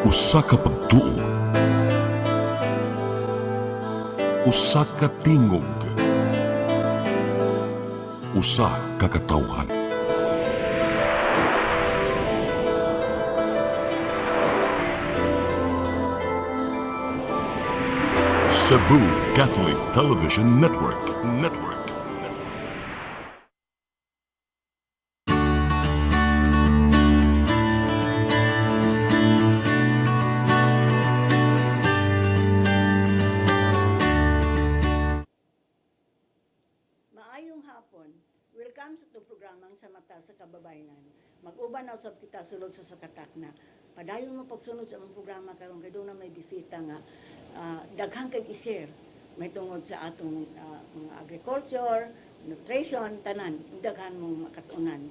Usa ka pagtuo, usa ka tingog, usa ka katawhan. Cebu Catholic Television Network. Maayong hapon. Welcome sa itong programang sa mata sa Kababayen-an. Mag-uban na usab kita sulod sa sakatak na. Padayon mo pagsunod sa among programa karon kay doon na may bisita nga daghang kay i-share may tungod sa atong mga agriculture, nutrition, tanan, daghan mong makatunan.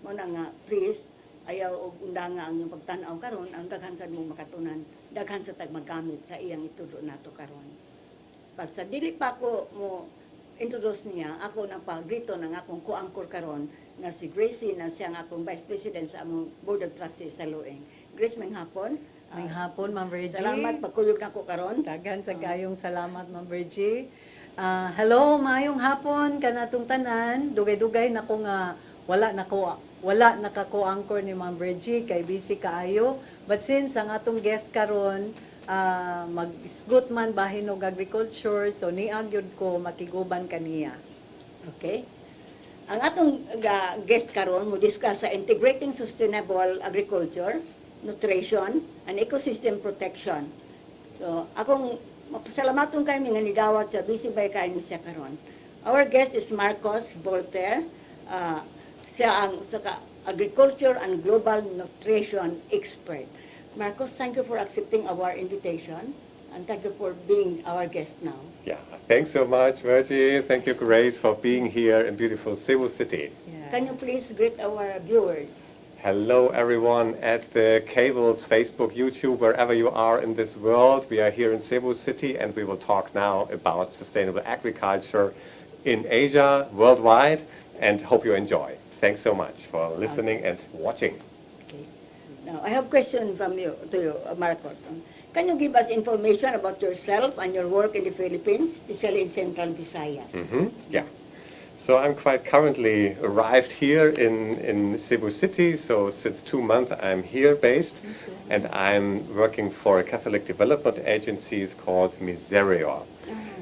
Mo na nga please ayaw og undanga ang inyong pagtan-aw karon, ang daghan sa mong makatunan, daghan sa tagmagamit sa iyang itudo nato karon. Basta dili pa ko mo introduce niya, ako nang pagrito ng akong co-anchor karon nga si Gracie na siyang akong Vice President sa among Board of Trustees sa Lueng. Grace, may hapon. May hapon, Ma'am Virgie. Salamat, pagkuyog na ko karon. Daghan sa kayong salamat, Ma'am Virgie. Hello, maayong hapon kanatong tanan. Dugay-dugay na ko nga wala naka-co-anchor ni Ma'am Virgie kay busy kaayo. But since ang atong guest karon mag-isgot man bahin og agriculture, so niagyod ko makiguban kaniya. Okay? Ang atong guest karon mo discuss sa integrating sustainable agriculture, nutrition, and ecosystem protection. So, akong mapasalamaton kay nga nidawat sa busy by kay ni siya karon. Our guest is Marcos Voltaire. Siya ang agriculture and global nutrition expert. Marcos, thank you for accepting our invitation and thank you for being our guest now. Yeah, thanks so much, Virgie. Thank you, Grace, for being here in beautiful Cebu City. Yeah. Can you please greet our viewers? Hello, everyone at the cables, Facebook, YouTube, wherever you are in this world. We are here in Cebu City, and we will talk now about sustainable agriculture in Asia, worldwide, and hope you enjoy. Thanks so much for listening and watching. Okay. Now, I have a question from you to you, Marcos. Can you give us information about yourself and your work in the Philippines, especially in Central Visayas? Yeah. So I'm quite currently arrived here in Cebu City. So since 2 months I'm here based, and I'm working for a Catholic development agency called Miserio.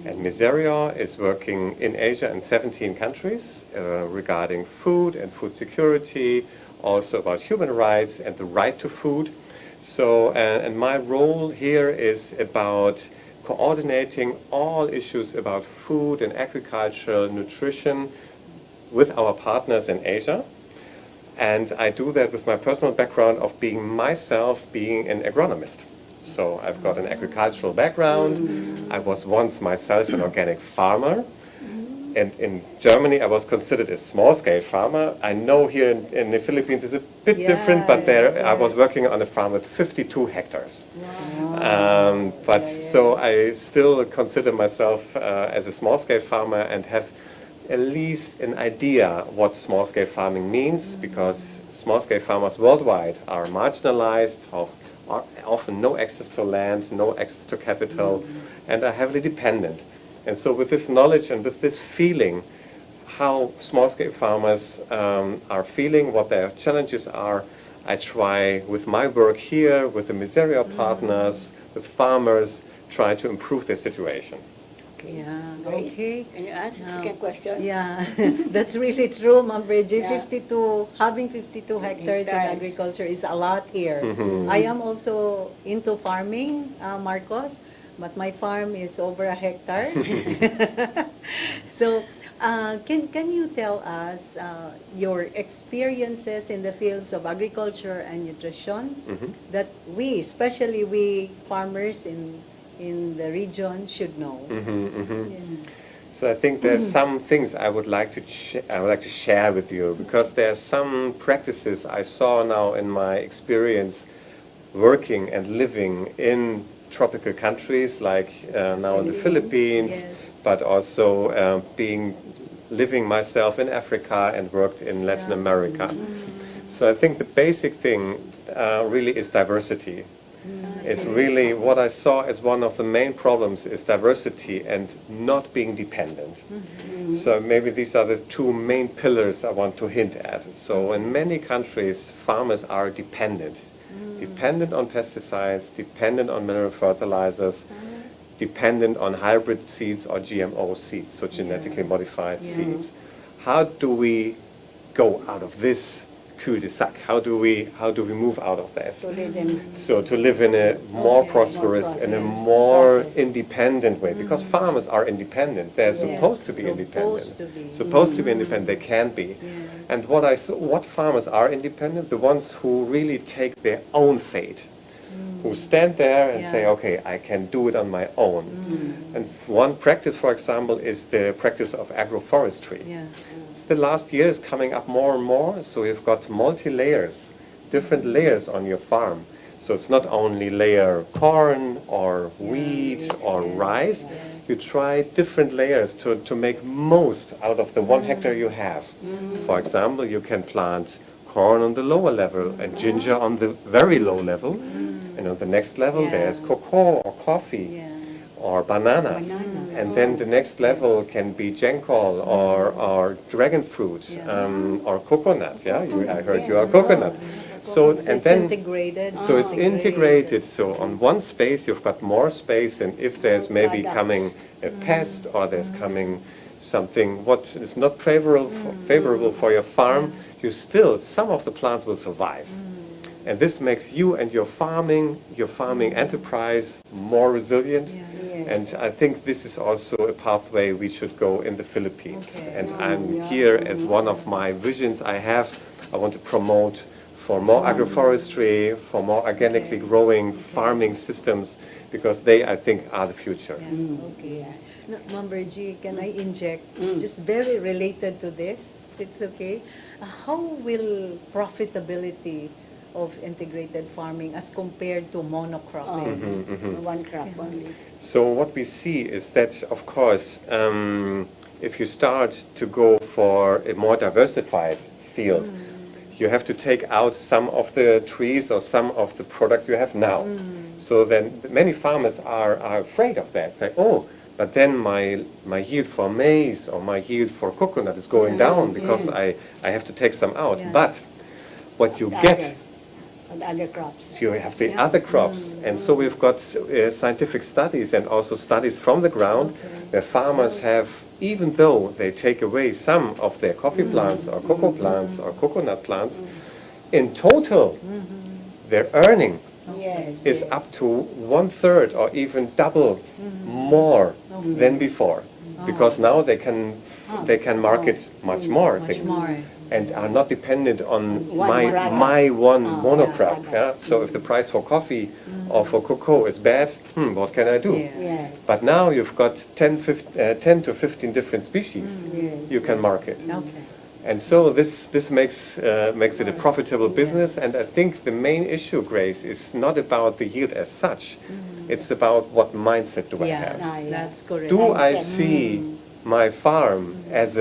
And Miserio is working in Asia in 17 countries regarding food and food security, also about human rights and the right to food. So, and my role here is about coordinating all issues about food and agriculture, nutrition with our partners in Asia. And I do that with my personal background of being an agronomist. So I've got an agricultural background. I was once myself an organic farmer. And in Germany, I was considered a small-scale farmer. I know here in the Philippines it's a bit different, but there I was working on a farm with 52 hectares. Wow. So I still consider myself as a small-scale farmer and have at least an idea what small-scale farming means, because small-scale farmers worldwide are marginalized, have often no access to land, no access to capital, and are heavily dependent. And so with this knowledge and with this feeling, how small-scale farmers are feeling, what their challenges are, I try with my work here, with the Miserio partners, with farmers, try to improve their situation. Yeah, Grace, okay. can you answer the second question? Yeah, that's really true, Ma'am Virgie. Yeah. Having 52 hectares in agriculture is a lot here. I am also into farming, Marcos, but my farm is over a hectare. So, can you tell us your experiences in the fields of agriculture and nutrition that we, especially we farmers in the region, should know? So I think there's some things I would like to share with you, because there are some practices I saw now in my experience working and living in tropical countries like now in the Philippines, but also living myself in Africa and worked in Latin America. So I think the basic thing really is diversity. It's really what I saw as one of the main problems is diversity and not being dependent. So maybe these are the two main pillars I want to hint at. So in many countries, farmers are dependent. Dependent on pesticides, dependent on mineral fertilizers, dependent on hybrid seeds or GMO seeds, so genetically modified seeds. How do we go out of this cul-de-sac? How do we move out of this? So live in So to live in a more prosperous and a more independent way, because farmers are independent. They're supposed to be independent. Supposed to be independent. They can be. And what farmers are independent? The ones who really take their own fate, who stand there and say, okay, I can do it on my own. And one practice, for example, is the practice of agroforestry. The last year is coming up more and more, so you've got multi-layers, different layers on your farm. So it's not only layer corn or wheat or rice, you try different layers to make most out of the 1 hectare you have. For example, you can plant corn on the lower level and ginger on the very low level. And on the next level there's cocoa or coffee or bananas. And then the next level can be genkol or dragon fruit or coconut. I heard you are coconut. So and then integrated. so it's integrated. So on one space you've got more space, and if there's maybe coming a pest or there's coming something what is not favorable for your farm, some of the plants will survive. And this makes you and your farming enterprise more resilient. And I think this is also a pathway we should go in the Philippines. And I'm here as one of my visions I have. I want to promote for more agroforestry, for more organically growing farming systems, because they, I think, are the future. Member G, can I inject, just very related to this, it's okay. How will profitability of integrated farming as compared to monocropping? one crop only. So what we see is that, of course, if you start to go for a more diversified field, you have to take out some of the trees or some of the products you have now. So then many farmers are afraid of that. Say, oh, but then my yield for maize or my yield for coconut is going down because I have to take some out. But what you get, other crops. you have the other crops. And so we've got scientific studies and also studies from the ground where farmers have, even though they take away some of their coffee plants or cocoa plants or coconut plants, in total their earning is up to 1/3 or even double more than before, because now they can market much more things and are not dependent on my one monocrop. So if the price for coffee or for cocoa is bad, what can I do? But now you've got 10 to 15 different species you can market. And so this makes it a profitable business. And I think the main issue, Grace, is not about the yield as such. It's about what mindset do I have. That's correct. Do I see my farm as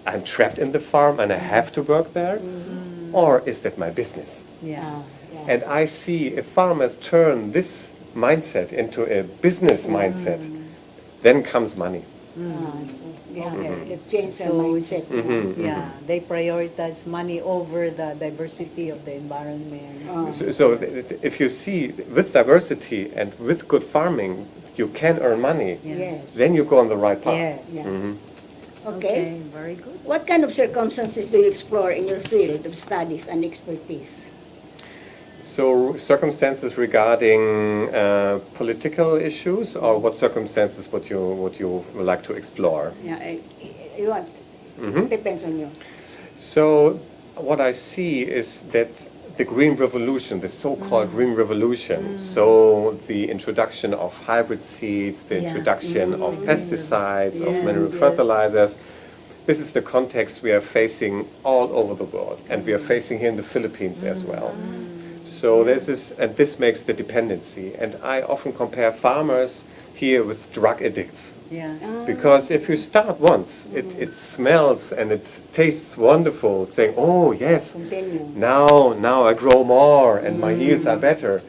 I'm trapped in the farm and I have to work there? Or is that my business? And I see if farmers turn this mindset into a business mindset, then comes money. Change their mindset. They prioritize money over the diversity of the environment. So if you see with diversity and with good farming, you can earn money, then you go on the right path. Okay. Very good. What kind of circumstances do you explore in your field of studies and expertise? So circumstances regarding political issues, or what circumstances would you like to explore? You want? Depends on you. So what I see is that the Green Revolution, the so-called Green Revolution, so the introduction of hybrid seeds, the introduction of pesticides, of mineral fertilizers, this is the context we are facing all over the world, and we are facing here in the Philippines as well. So this makes the dependency, and I often compare farmers here with drug addicts. Because if you start once, it smells and it tastes wonderful, saying, oh yes, now I grow more and my yields are better.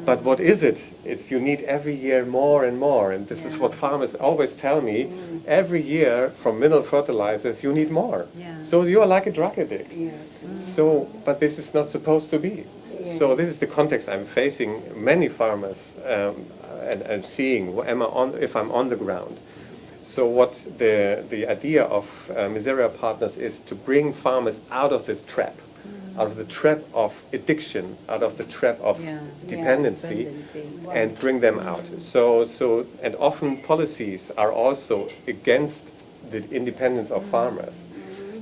But what is it? It's you need every year more and more, and this is Yeah. what farmers always tell me. Every year from mineral fertilizers, you need more. Yeah. So you are like a drug addict. Yes. So, but this is not supposed to be. So this is the context I'm facing many farmers and seeing if I'm on the ground. So what the idea of Miseria Partners is to bring farmers out of this trap, out of the trap of addiction, out of the trap of Yeah. dependency, Dependency. and bring them out. So and often policies are also against the independence of farmers.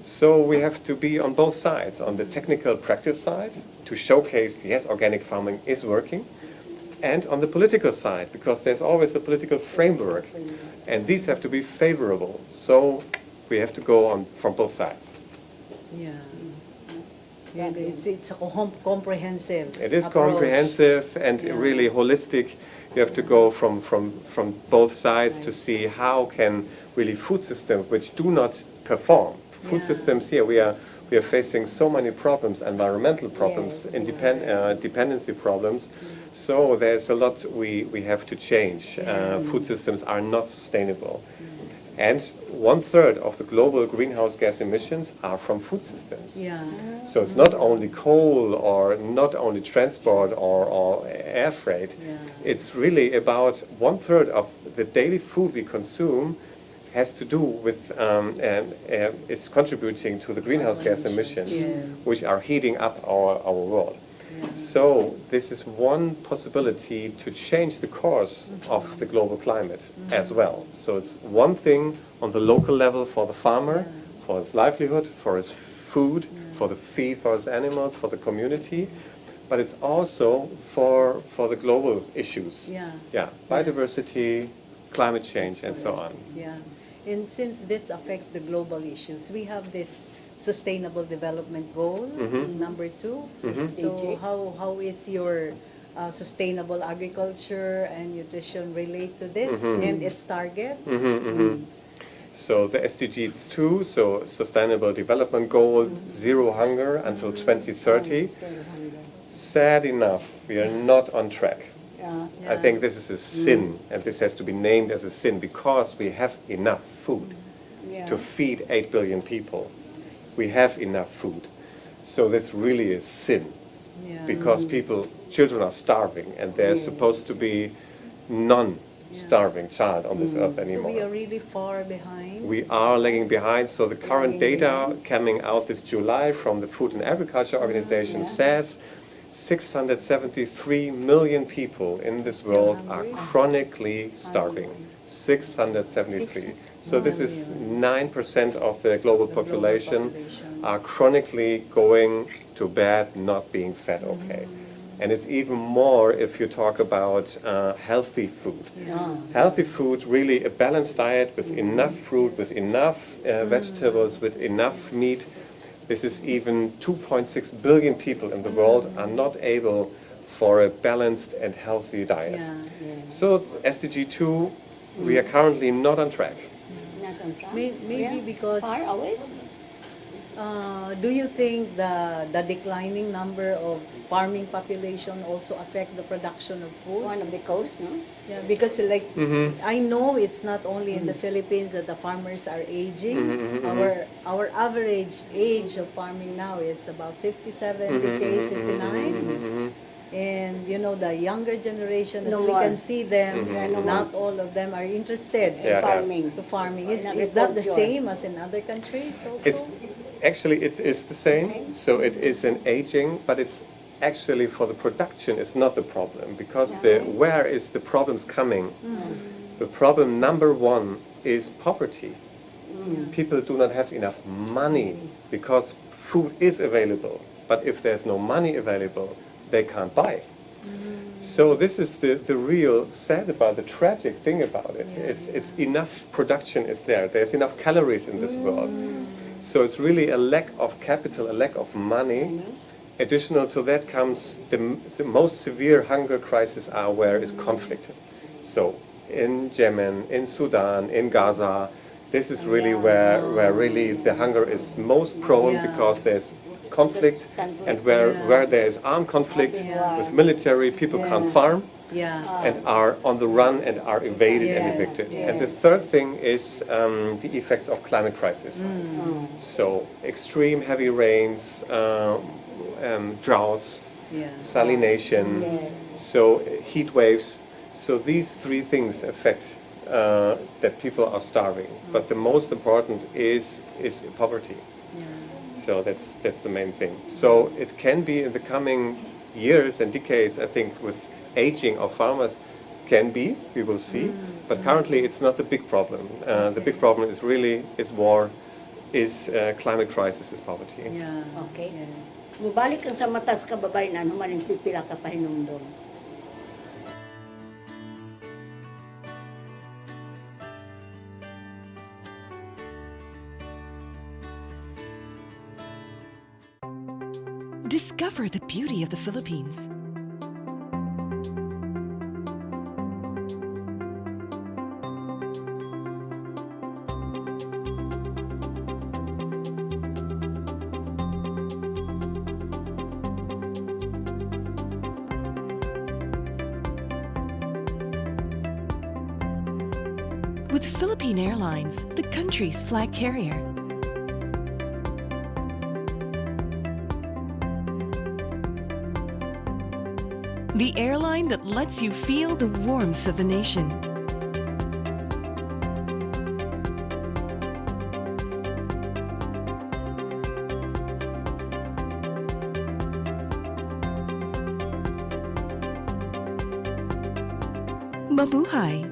So we have to be on both sides, on the technical practice side, to showcase, yes, organic farming is working, and on the political side, because there's always a political framework, and these have to be favorable. So we have to go on from both sides. Yeah. Yeah, it's a comprehensive It is approach. comprehensive and Yeah. really holistic. You have to go from both sides to see how can really food systems which do not perform. Food Yeah. systems here, we are facing so many problems, environmental problems, dependency problems. So there's a lot we have to change. Food systems are not sustainable. And 1/3 of the global greenhouse gas emissions are from food systems. Yeah. So it's not only coal or not only transport or air freight. Yeah. It's really about 1/3 of the daily food we consume has to do with, it's contributing to the greenhouse gas emissions, Yes. which are heating up our world. So this is one possibility to change the course of the global climate as well. So it's one thing on the local level for the farmer, for his livelihood, for his food, for the feed for his animals, for the community, but it's also for the global issues. Yeah. Yeah, biodiversity, climate change, and so on. Yeah. And since this affects the global issues, we have this Sustainable Development Goal, number 2. So how is your sustainable agriculture and nutrition relate to this and its targets? So the SDGs 2, so Sustainable Development Goal, zero hunger until 2030. Sad enough, we are not on track. I think this is a sin, and this has to be named as a sin, because we have enough food to feed 8 billion people. We have enough food. So that's really a sin, Yeah. because children are starving, and there's supposed to be none starving child on this earth So anymore. we are really far behind. We are lagging behind, so the current data coming out this July from the Food and Agriculture Organization says 673 million people in this world are chronically starving. 673. So this is 9% of the global population are chronically going to bed not being fed okay. And it's even more if you talk about healthy food. Healthy food, really a balanced diet with enough fruit, with enough vegetables, with enough meat. This is even 2.6 billion people in the world are not able for a balanced and healthy diet. So SDG 2, we are currently not on track. Maybe because far away. do you think the declining number of farming population also affect the production of food? One of the coast, no? Yeah, because like I know it's not only in the Philippines that the farmers are aging. Our average age of farming now is about 57 decades, 59. And you know, the younger generation, as No we more. can see them, no not all of them are interested Yeah, yeah. Farming. to farming. In Is that the agriculture. same as in other countries also? It's actually it is the same. So it is an aging, but it's actually for the production is not the problem, because where is the problems coming? The problem number one is poverty. People do not have enough money because food is available, but if there's no money available, they can't buy. So this is the real sad about, the tragic thing about it. It's enough production is there. There's enough calories in this world. So it's really a lack of capital, a lack of money. Additional to that comes the most severe hunger crisis are where is conflict. So in Yemen, in Sudan, in Gaza, this is really where really the hunger is most prone, Yeah. because there's conflict, Conflict. and where there is armed conflict Yeah. with military, people can't farm Yeah. and are on the run and are evaded and Yes, evicted. yes. And the third thing is the effects of climate crisis. So extreme heavy rains, droughts, Yeah. salination, Yes. so heat waves. So these three things affect that people are starving. But the most important is poverty. So that's the main thing. So it can be in the coming years and decades, I think, with aging of farmers, we will see. But currently it's not the big problem. The big problem is war, is climate crisis, is poverty. Yeah. Okay. Yes. Mubalik kang sa mata sa kababayan-an, humaling pipila ka pahinumdom. Discover the beauty of the Philippines. With Philippine Airlines, the country's flag carrier. The airline that lets you feel the warmth of the nation. Mabuhay!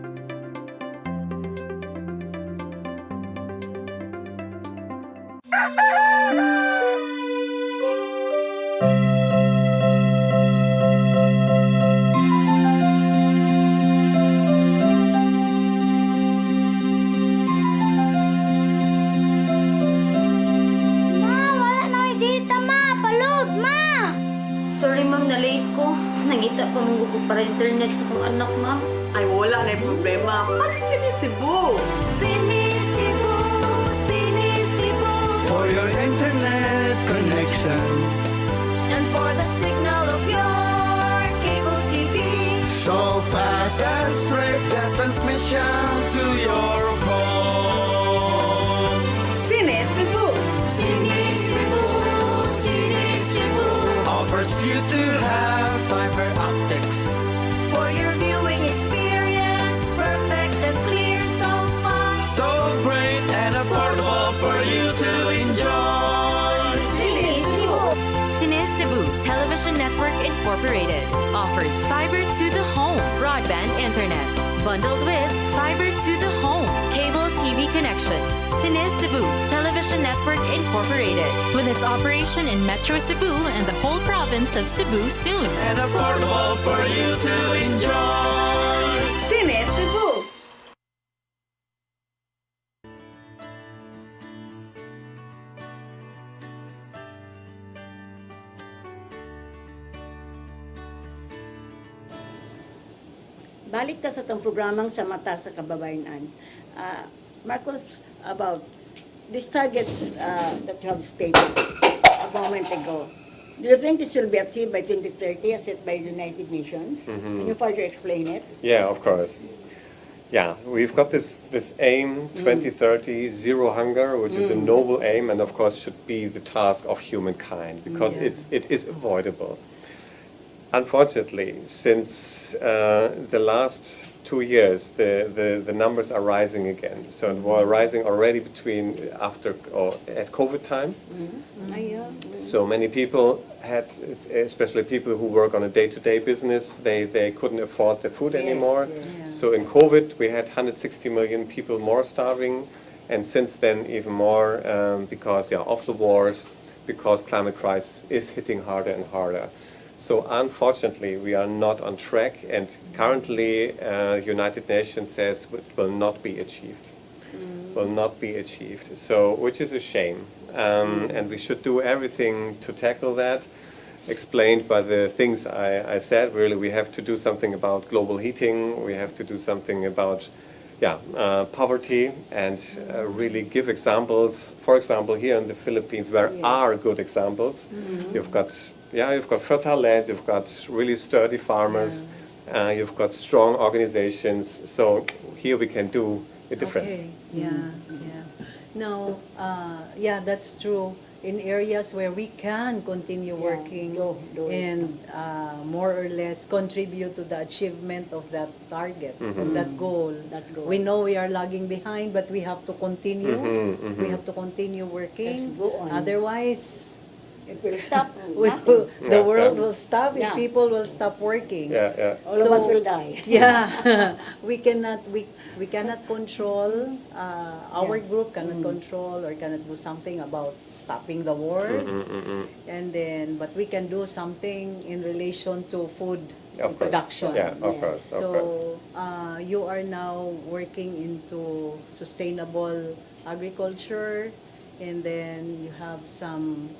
Sorry ma'am, na-late ko. Nangita pa mong gusto para internet sa kong anak ma'am. Ay, wala na yung problema. Pag sinisibo. Sinisibo, sinisibo. For your internet connection, And for the signal of your cable TV. so fast and straight, the transmission to your home. Sinisibo. Sinisibo, sinisibo. Offers you to have fiber optics. For your viewing experience, perfect and clear so fast. So great and affordable for you to enjoy. Sinisibo. Cine Cebu Television Network Incorporated offers fiber to the home broadband internet bundled with fiber to the home cable TV connection. Cine Cebu Television Network Incorporated with its operation in Metro Cebu and the whole province of Cebu soon. And affordable for you to enjoy. Sinisibo. Balik ka sa itong programang sa mata sa kababayan-an. Marcos, about these targets that you have stated a moment ago, do you think this will be achieved by 2030 as set by the United Nations? Can you further explain it? Yeah, of course. Yeah, we've got this aim, 2030, zero hunger, which is a noble aim and of course should be the task of humankind because it is avoidable. Unfortunately, since the last 2 years, the numbers are rising again. So it were rising already at COVID time. So many people had, especially people who work on a day-to-day business, they couldn't afford the food anymore. So in COVID, we had 160 million people more starving, and since then even more because of the wars, because climate crisis is hitting harder and harder. So unfortunately, we are not on track, and currently United Nations says it will not be achieved. Will not be achieved. So, which is a shame. And we should do everything to tackle that. Explained by the things I said, really, we have to do something about global heating. We have to do something about poverty, and really give examples. For example, here in the Philippines, there are good examples. You've got fertile land, you've got really sturdy farmers, you've got strong organizations. So here we can do a difference. Okay, yeah. Now, that's true. In areas where we can continue working do it. and more or less contribute to the achievement of that target, of that goal. We know we are lagging behind, but we have to continue. We have to continue working. Yes, go on. Otherwise, It will stop. the world will stop if Yeah. people will stop working. All of us will die. Yeah, we cannot control our group cannot control or cannot do something about stopping the wars, and then but we can do something in relation to food Of course. production. Yeah, of course. Of course. So you are now working into sustainable agriculture, and then you have some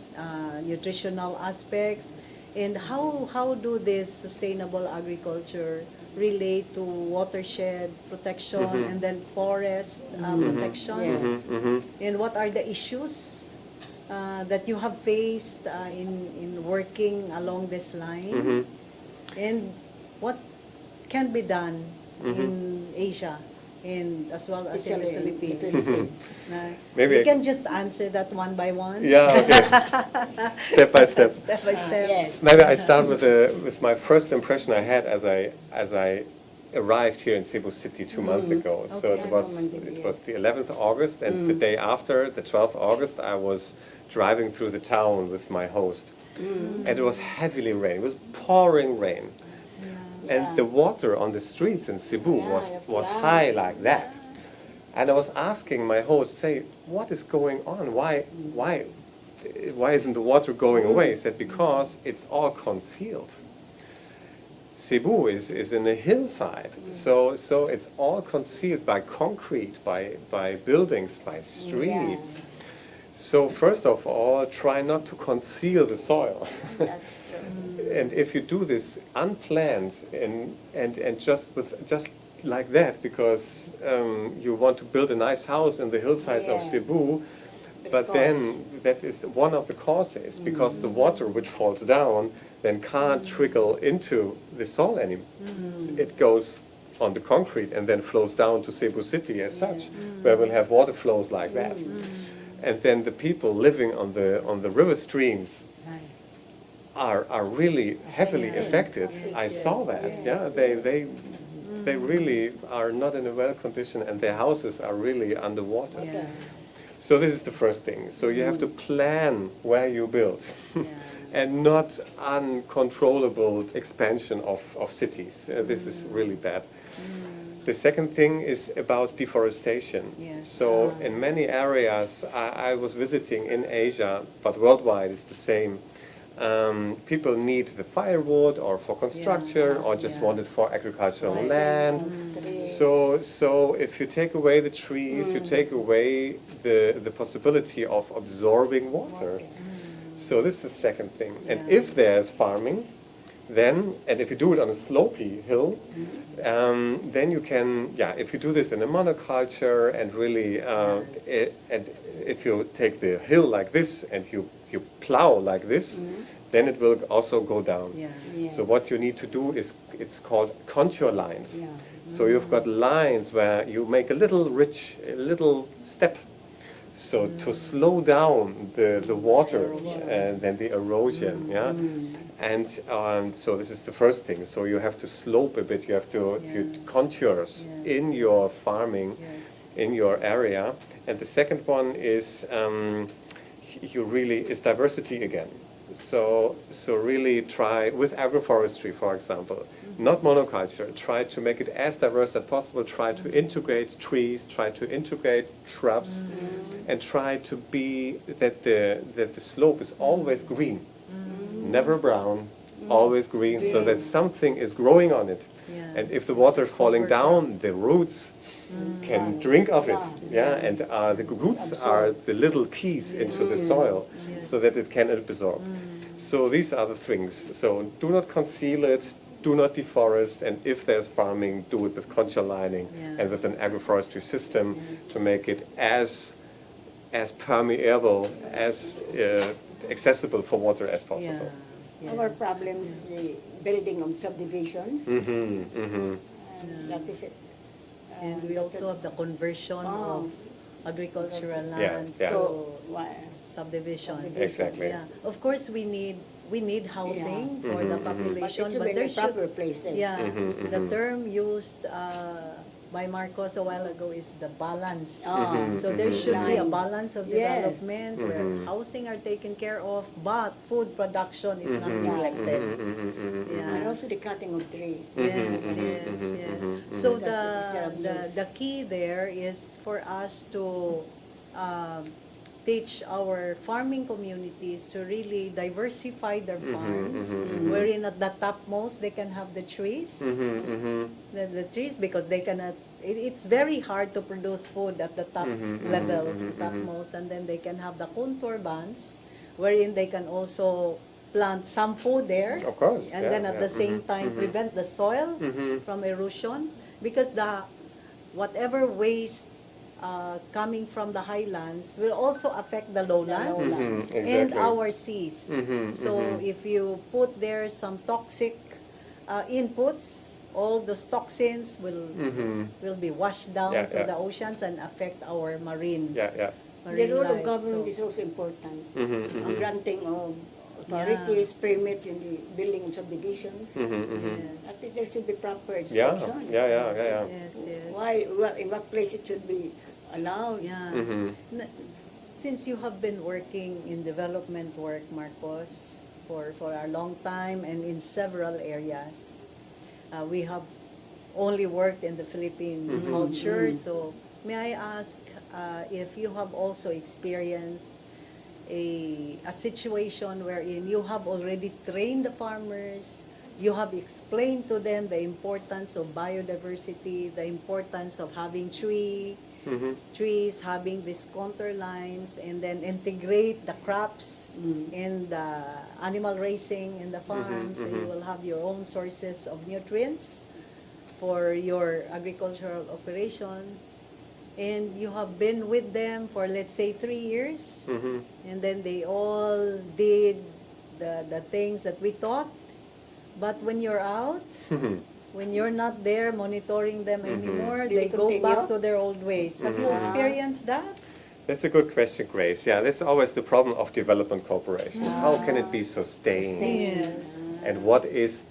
nutritional aspects. And how do this sustainable agriculture relate to watershed protection and then forest protection? Yes. And what are the issues that you have faced in working along this line? And what can be done in Asia and as well as in the Especially in the Philippines? Maybe You I- can just answer that one by one. Yeah, okay. Step by step. Step by step. Yes. Maybe I start with my first impression I had as I arrived here in Cebu City 2 months ago. So Okay. it was the 11th of August, and the day after, the 12th of August, I was driving through the town with my host, and it was heavily raining. It was pouring rain, and the water on the streets in Cebu was high like that. And I was asking my host, say, what is going on? Why isn't the water going away? He said, because it's all concealed. Cebu is in a hillside, so it's all concealed by concrete, by buildings, by streets. So first of all, try not to conceal the soil. That's true. And if you do this unplanned and just like that, because you want to build a nice house in the hillsides of Cebu, but then that is one of the causes, because the water which falls down then can't trickle into the soil anymore. It goes on the concrete and then flows down to Cebu City as such, where we'll have water flows like that. And then the people living on the river streams are really heavily affected. I saw that. Yeah, they really are not in a well condition, and their houses are really underwater. Yeah. So this is the first thing. So you have to plan where you build, and not uncontrollable expansion of cities. This is really bad. The second thing is about deforestation. Yes. So in many areas I was visiting in Asia, but worldwide it's the same. People need the firewood or for construction or just want it for agricultural land. So if you take away the trees, you take away the possibility of absorbing water. So this is the second thing. And if there's farming, then, and if you do it on a slopey hill, then you can, if you do this in a monoculture and really, and if you take the hill like this and you plow like this, then it will also go down. So what you need to do is, it's called contour lines. So you've got lines where you make a little ridge, a little step, so to slow down the water and then the erosion. And so this is the first thing. So you have to slope a bit. You have to contours in your farming, in your area. And the second one is is diversity again. So really try with agroforestry, for example, not monoculture. Try to make it as diverse as possible. Try to integrate trees. Try to integrate shrubs, and try to be that the slope is always green. Never brown, always green, so that something is growing on it. And if the water is falling down, the roots can drink of it. And the roots are the little keys into the soil, so that it can absorb. So these are the things. So do not conceal it, do not deforest, and if there's farming, do it with concha lining Yeah. and with an agroforestry system to make it as permeable, as accessible for water as possible. Yeah. Our Yes. problem is the building of subdivisions. That is it. And we also have the conversion Oh. of agricultural Yeah, lands yeah. to Why- subdivisions. Exactly. Yeah. Of course, we need housing for the But population, it should but be there in should proper places. yeah. The term used by Marcos a while ago is the balance. So there should be a balance of Yes. development where housing are taken care of, but food production is not neglected. And Yeah. also the cutting of trees. Yes, yes, yes. So That's the abuse. the key there is for us to teach our farming communities to really diversify their farms, wherein at the topmost they can have the trees, the trees, because they cannot. It's very hard to produce food at the top level, topmost, and then they can have the contour bands, wherein they can also plant some food there, Of course, and yeah, then at yeah. the same time prevent the soil from erosion, because the whatever waste coming from the highlands will also affect the lowlands and Exactly. our seas. So if you put there some toxic inputs, all those toxins will be washed down Yeah, to yeah. the oceans and affect our marine Yeah, yeah. The marine role of life. government So- is also important. Ang granting of authorities, permits in the building of subdivisions. At yes. least there should be proper Yeah, inspection. yeah. Yes, yes. Why, well, in what place it should be allowed. Yeah. Since you have been working in development work, Marcos, for a long time and in several areas, we have only worked in the Philippine culture. So may I ask if you have also experienced a situation wherein you have already trained the farmers, you have explained to them the importance of biodiversity, the importance of having trees, having these contour lines, and then integrate the crops and the animal raising in the farms, so you will have your own sources of nutrients for your agricultural operations. And you have been with them for, let's say, 3 years, and then they all did the things that we taught. But when you're out, when you're not there monitoring them anymore, Do they they go back continue? to their old ways. Have you experienced that? That's a good question, Grace. Yeah, that's always the problem of development cooperation. How can it be sustained? Yes. And what is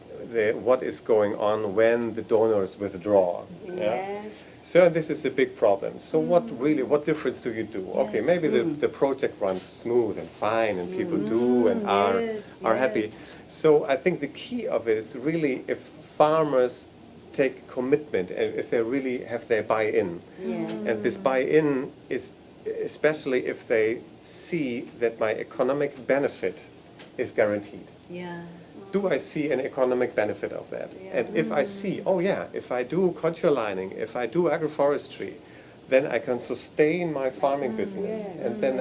going on when the donors withdraw? Yeah? Yes. So this is the big problem. So what difference do you do? Okay, maybe the project runs smooth and fine and people do and are Yes, happy. yes. So I think the key of it is really if farmers take commitment and if they really have their buy-in. And this buy-in is especially if they see that my economic benefit is guaranteed. Yeah. Do I see an economic benefit of that? And if I see, oh yeah, if I do contour lining, if I do agroforestry, then I can sustain my farming business. And then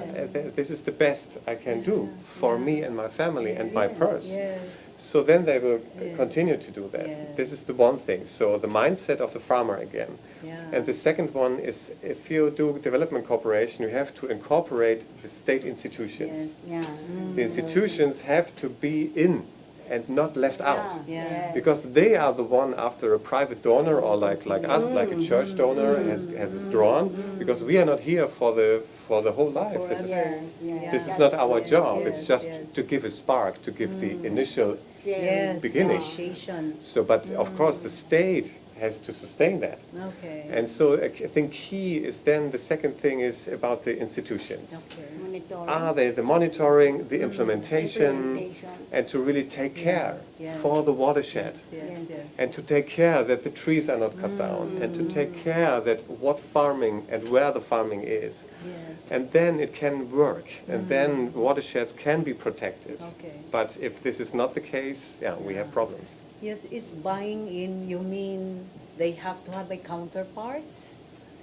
this is the best I can do for me and my family and my purse. Yes. So then they will continue to do that. Yes. This is the one thing. So the mindset of the farmer again. Yeah. And the second one is if you do development cooperation, you have to incorporate the state institutions. Yes. Yeah. The institutions have to be in and not left out. Yeah. Because they are the one after a private donor or like us, like a church donor has withdrawn, because we are not here for the whole life. This is, Yes, yes. this is not our job. yes, It's just yes. to give a spark, to give the initial. Yes. Beginning. Initiation. So, but of course, the state has to sustain that. Okay. And so I think key is then the second thing is about the institutions. Okay. Monitoring. Are they the monitoring, the implementation, Implementation. and to really take care Yes. for the watershed? Yes. Yes. And to take care that the trees are not cut down, and to take care that what farming and where the farming is. Yes. And then it can work, and then watersheds can be protected. Okay. But if this is not the case, we have problems. Yes, is buying in, you mean they have to have a counterpart?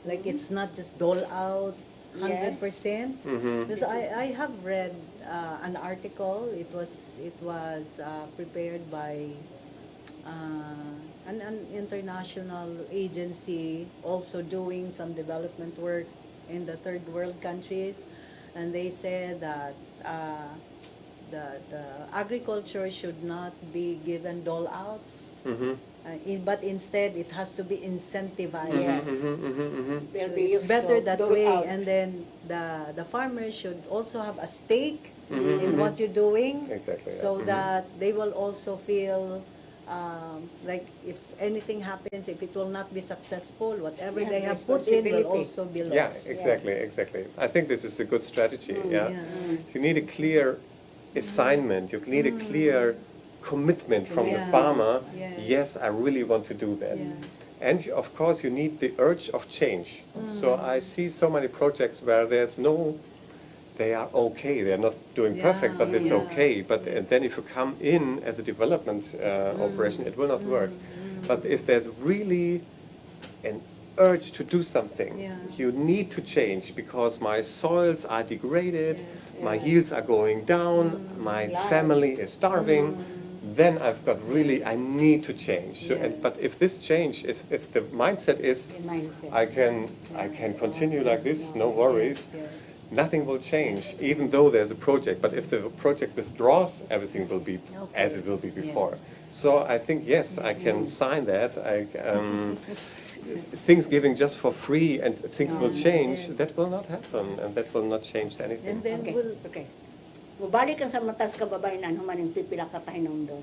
Like it's not just dole out 100%? Because I have read an article, it was prepared by an international agency also doing some development work in the third world countries, and they said that the agriculture should not be given dole outs, but instead it has to be incentivized. Will be It's used better so that dole way, out. and then the farmers should also have a stake in what you're doing, Exactly, yeah. so that they will also feel like if anything happens, if it will not be successful, whatever Yeah, they have put in will responsibility. also be Yeah, lost. exactly. I think this is a good strategy. Yeah, yeah. you need a clear assignment. You need a clear commitment from the Yeah. farmer. Yes. Yes, I really want to do that. Yes. And of course, you need the urge of change. So I see so many projects where there's no, they are okay. They're not doing perfect, but it's Yeah. okay. But and then if you come in as a development operation, it will not work. But if there's really an urge to do something, Yeah. you need to change because my soils are degraded, Yes. my yields are going down, my family is starving. Then I've got really, I need to change. So, but if this change is, if the mindset is, The mindset. I can continue like this, no worries. Yes. Nothing will change, even though there's a project. But if the project withdraws, everything will be as it will be before. Yes. So I think yes, I can sign that. Things giving just for free and things will change. yes. That will not happen, and that will not change anything. And then Okay, we'll okay. Mubalik ang sa matas kababayan-an, humaning pipila ka pahinom doon.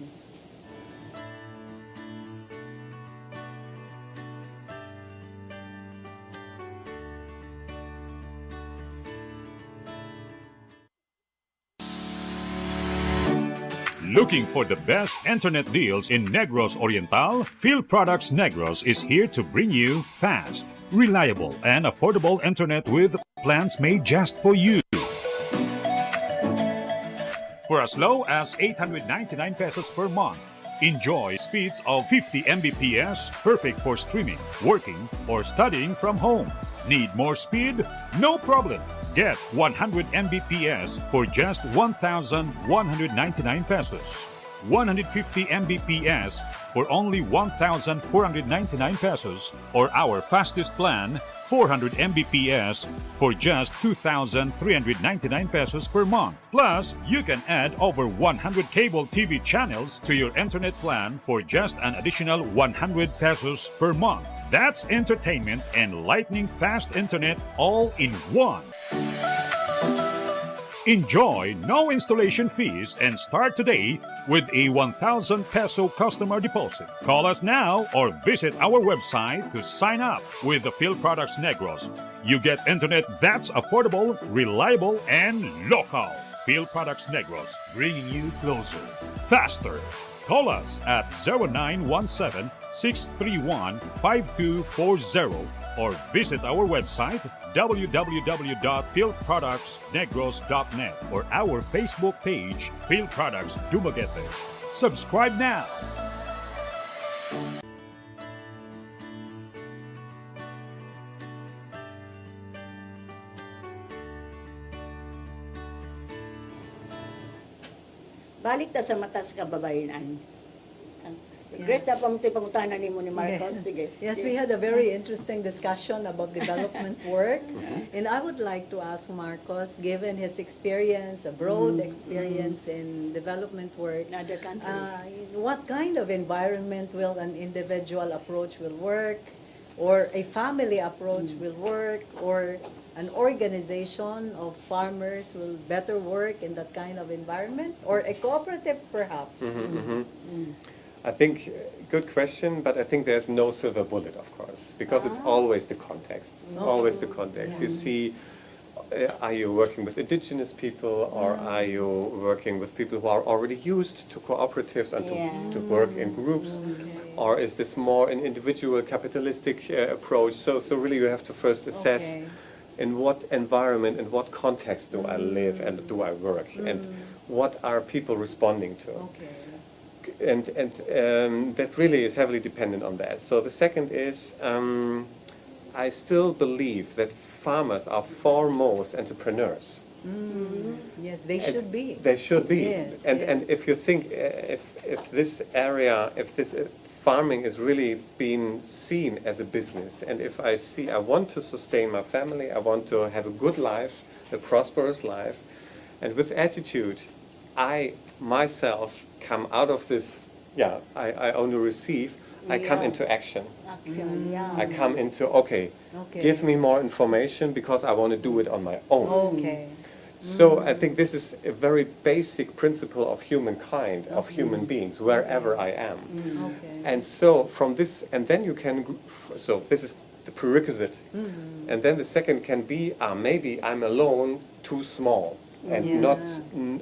Looking for the best internet deals in Negros Oriental? Field Products Negros is here to bring you fast, reliable, and affordable internet with plans made just for you. For as low as 899 pesos per month, enjoy speeds of 50 Mbps, perfect for streaming, working, or studying from home. Need more speed? No problem. Get 100 Mbps for just 1,199 pesos. 150 Mbps for only 1,499 pesos, or our fastest plan, 400 Mbps for just 2,399 pesos per month. Plus, you can add over 100 cable TV channels to your internet plan for just an additional 100 pesos per month. That's entertainment and lightning fast internet all in one. Enjoy no installation fees and start today with a 1,000 peso customer deposit. Call us now or visit our website to sign up with the Field Products Negros. You get internet that's affordable, reliable, and local. Field Products Negros, bringing you closer, faster. Call us at 0917-631-5240 or visit our website www.fieldproductsnegros.net or our Facebook page, Field Products Dumaguete. Subscribe now. Balik ta sa matas kababayan-an. Grace, na pamuti pangutanan ni mo ni Marcos. Sige. Yes, we had a very interesting discussion about development work. And I would like to ask Marcos, given his experience, a broad experience in development work, In other countries. what kind of environment will an individual approach will work, or a family approach will work, or an organization of farmers will better work in that kind of environment, or a cooperative perhaps? I think, good question, but I think there's no silver bullet, of course, because it's always the context. It's always the context. You see, are you working with indigenous people, or are you working with people who are already used to cooperatives and to work in groups? Or is this more an individual capitalistic approach? So really you have to first assess in what environment, in what context do I live and do I work, and what are people responding to? Okay. And that really is heavily dependent on that. So the second is, I still believe that farmers are foremost entrepreneurs. Yes, they should be. They should be. Yes, And yes. if you think, if this area, if this farming is really being seen as a business, and if I see I want to sustain my family, I want to have a good life, a prosperous life, and with attitude, I myself come out of this, I only receive, I come Yeah. into action. Action, yeah. I come into, okay, Okay. give me more information because I want to do it on my own. Okay. So I think this is a very basic principle of humankind, of human beings, wherever I am. Okay. And so from this, and then you can, so this is the prerequisite. And then the second can be, maybe I'm alone, too small, and Yeah. not,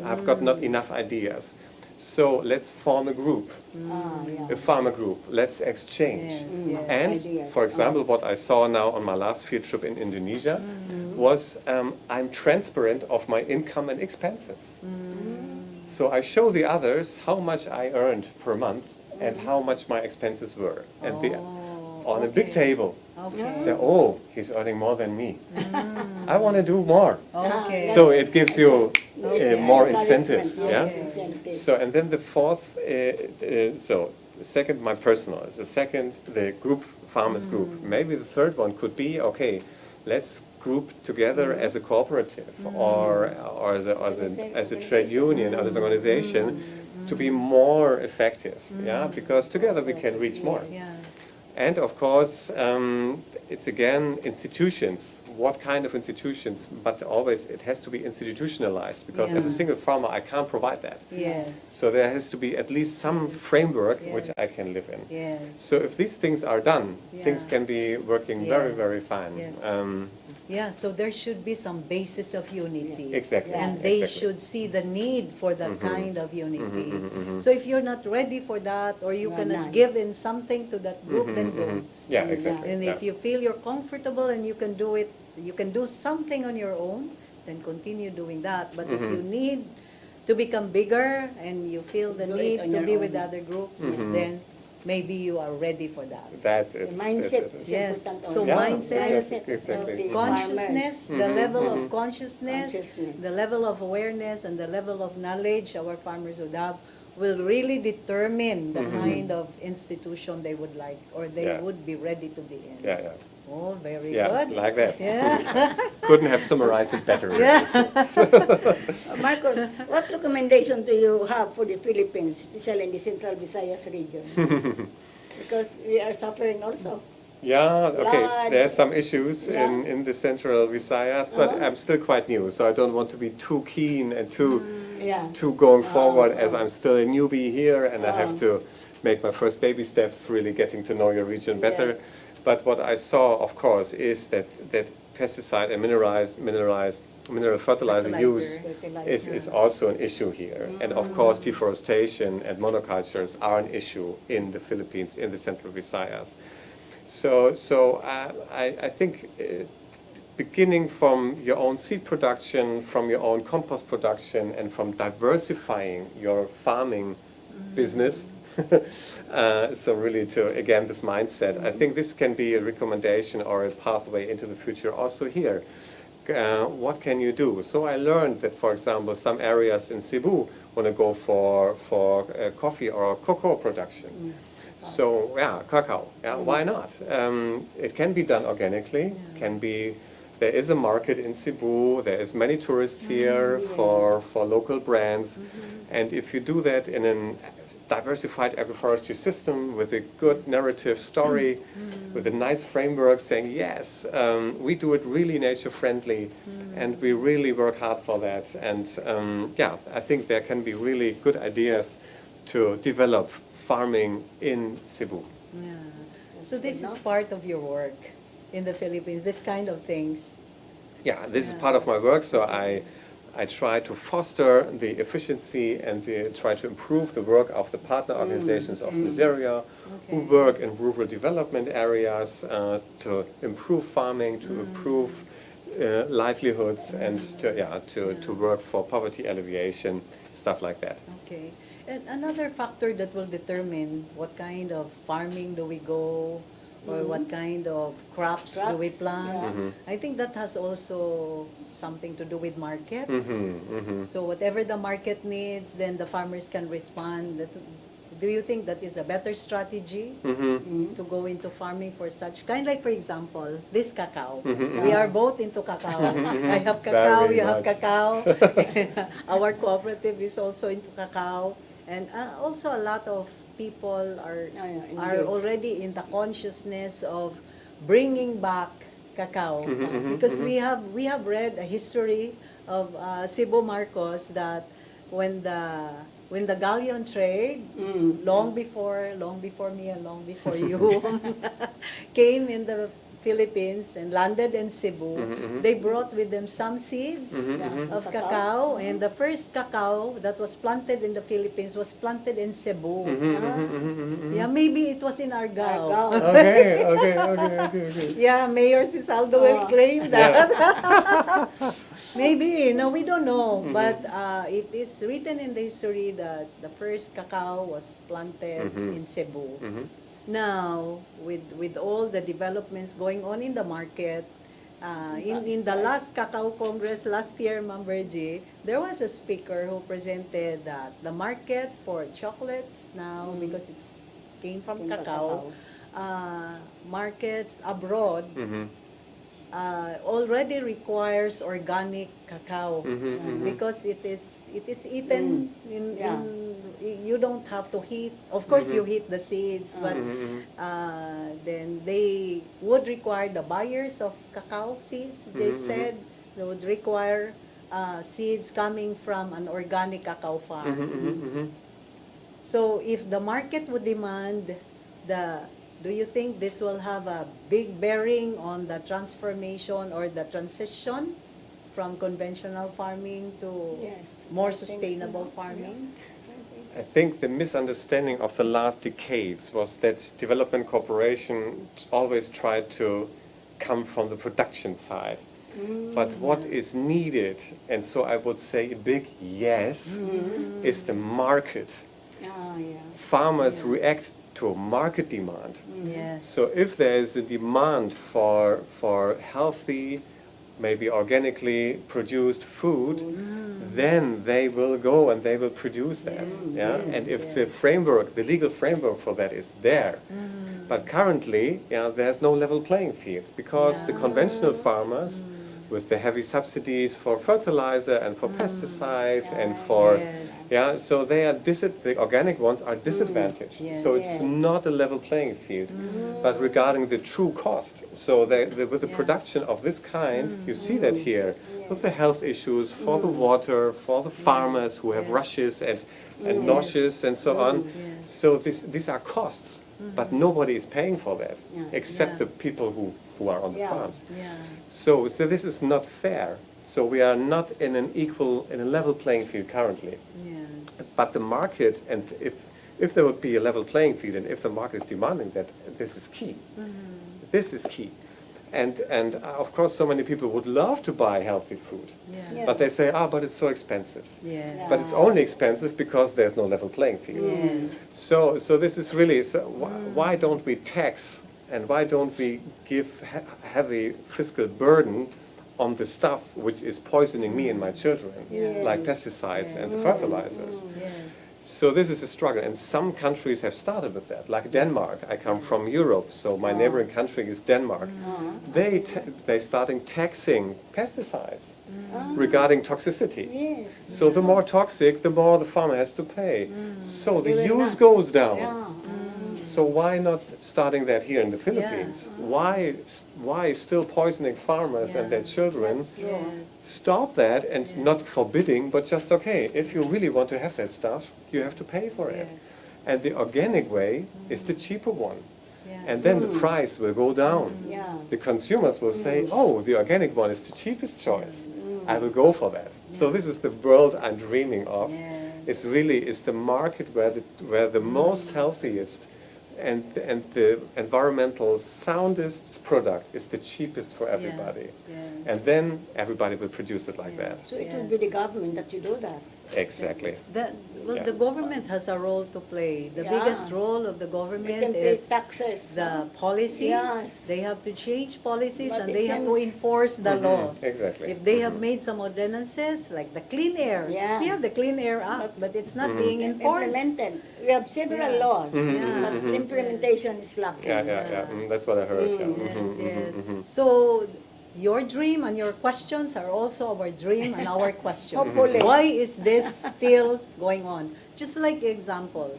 I've got not enough ideas. So let's form a group, a farmer group. Let's exchange. Yes, yes. And, Ideas. for example, what I saw now on my last field trip in Indonesia was I'm transparent of my income and expenses. So I show the others how much I earned per month and how much my expenses were. And on a big okay. table. Okay. Say, oh, he's earning more than me. I want to do more. Okay. So it gives you more Encouragement, incentive. yes, Yeah. incentive. So and then the fourth, so the second, my personal. The second, the group farmers group. Maybe the third one could be, okay, let's group together as a cooperative or as a trade union or as an organization to be more effective. Yeah, because together we can reach more. Yeah. And of course, it's again institutions. What kind of institutions? But always it has to be institutionalized because as a Yeah. single farmer I can't provide that. Yes. So there has to be at least some framework which Yes. I can live in. Yes. So if these things are done, things Yeah. can be working very, very Yes. fine. Yes. Um, Yeah, so there should be some basis of unity. Exactly. And they Exactly. should see the need for that kind of unity. So if you're not ready for that or you Yeah, cannot none. give in something to that group, then don't. Yeah, exactly. And yeah. if you feel you're comfortable and you can do it, you can do something on your own, then continue doing that. But if you need to become bigger and you feel the Do it need on to your be own. with other groups, then maybe you are ready for that. That's it. The mindset That's is it. Yes. important So also. Yeah, mindset, exactly. of the Consciousness, farmers. the level of consciousness, Consciousness. the level of awareness, and the level of knowledge our farmers would have will really determine the kind of institution they would like or they Yeah. would be ready to be in. Yeah, yeah. Oh, very Yeah, good. like that. Yeah. Couldn't have summarized it better. Marcos, what recommendation do you have for the Philippines, especially in the Central Visayas region? Because we are suffering also. Yeah, okay. Blood. There are some issues Yeah. in the central Visayas, but I'm still quite new, so I don't want to be too keen and too Yeah. going forward as I'm still a newbie here and I have to make my first baby steps, really getting to know your region better. But what I saw, of course, is that pesticide and mineral fertilizer use is also an issue here. And of course, deforestation and monocultures are an issue in the Philippines, in the Central Visayas. So I think beginning from your own seed production, from your own compost production, and from diversifying your farming business, so really to, again, this mindset, I think this can be a recommendation or a pathway into the future also here. What can you do? So I learned that, for example, some areas in Cebu want to go for coffee or cocoa production. So yeah, cacao. Yeah, why not? It can be done organically. Can be. There is a market in Cebu. There is many tourists here for local brands, and if you do that in a diversified agroforestry system with a good narrative story, with a nice framework saying yes, we do it really nature friendly, and we really work hard for that. And yeah, I think there can be really good ideas to develop farming in Cebu. Yeah. So this is part of your work in the Philippines, this kind of things. Yeah, this is part of my work, so I try to foster the efficiency and try to improve the work of the partner organizations of this area who work in rural development areas to improve farming, to improve livelihoods, and to work for poverty alleviation, stuff like that. Okay. And another factor that will determine what kind of farming do we go, or what kind of crops do we Crops, plant. yeah. I think that has also something to do with market. Mm-hmm. So whatever the market needs, then the farmers can respond. Do you think that is a better strategy to go into farming for such kind? Like, for example, this cacao. We are both into cacao. I have cacao, Very you have much. cacao. Our cooperative is also into cacao. And also a lot of people are engaged. already in the consciousness of bringing back cacao. Because we have read a history of Cebu Marcos that when the galleon trade, long before me and long before you, came in the Philippines and landed in Cebu, they brought with them some seeds of cacao, and the first cacao that was planted in the Philippines was planted in Cebu. Yeah, maybe it was in Argao. Okay. Yeah, Mayor Cisaldo will claim that. Maybe, no, we don't know. But it is written in the history that the first cacao was planted in Cebu. Now, with all the developments going on in the market, in the last Cacao Congress last year, Ma'am Virgie, there was a speaker who presented that the market for chocolates now, because it came from cacao, markets abroad already requires organic cacao because it is eaten in you don't have to heat. Of course, you heat the seeds, but then they would require the buyers of cacao seeds. They said they would require seeds coming from an organic cacao farm. So if the market would demand do you think this will have a big bearing on the transformation or the transition from conventional farming to more sustainable farming? I think the misunderstanding of the last decades was that development cooperation always tried to come from the production side. But what is needed, and so I would say a big yes, is the market. Farmers react to a market demand. Yes. So if there is a demand for healthy, maybe organically produced food, then they will go and they will produce that. And if the framework, the legal framework for that is there. But currently, there's no level playing field because the conventional farmers, with the heavy subsidies for fertilizer and for pesticides and for so they are the organic ones are disadvantaged. So it's not a level playing field. But regarding the true cost, so with the production of this kind, you see that here with the health issues for the water, for the farmers who have rushes and noshes and so on. So these are costs, but nobody is paying for that except the people who are on the farms. So this is not fair. So we are not in a level playing field currently. But the market, and if there would be a level playing field, and if the market is demanding that, this is key. This is key. And of course, so many people would love to buy healthy food, but they say, but it's so expensive. But it's only expensive because there's no level playing field. So this is really, why don't we tax and why don't we give heavy fiscal burden on the stuff which is poisoning me and my children, like pesticides and fertilizers? So this is a struggle, and some countries have started with that, like Denmark. I come from Europe, so my neighboring country is Denmark. They're starting taxing pesticides regarding toxicity. So the more toxic, the more the farmer has to pay. So the use goes down. So why not starting that here in the Philippines? Why still poisoning farmers and their children? Stop that, and not forbidding, but just if you really want to have that stuff, you have to pay for it. And the organic way is the cheaper one. And then the price will go down. The consumers will say, the organic one is the cheapest choice. I will go for that. So this is the world I'm dreaming of. It's the market where the most healthiest and the environmental soundest product is the cheapest for everybody. And then everybody will produce it like that. So it will be the government that you do that. Exactly. The government has a role to play. The Yeah. biggest role of the They government can pay is taxes. the policies. Yes. They have to change policies But and it they have to seems- enforce the laws. Exactly. If they have made some ordinances, like the Clean Air, Yeah. we have the Clean Air Act, but it's not being enforced. Implemented. We have several Yeah. laws, Yeah. but implementation is lacking. Yeah. That's what I heard. Yes, yes. So your dream and your questions are also our dream and our question. Hopefully. Why is this still going on? Just like example,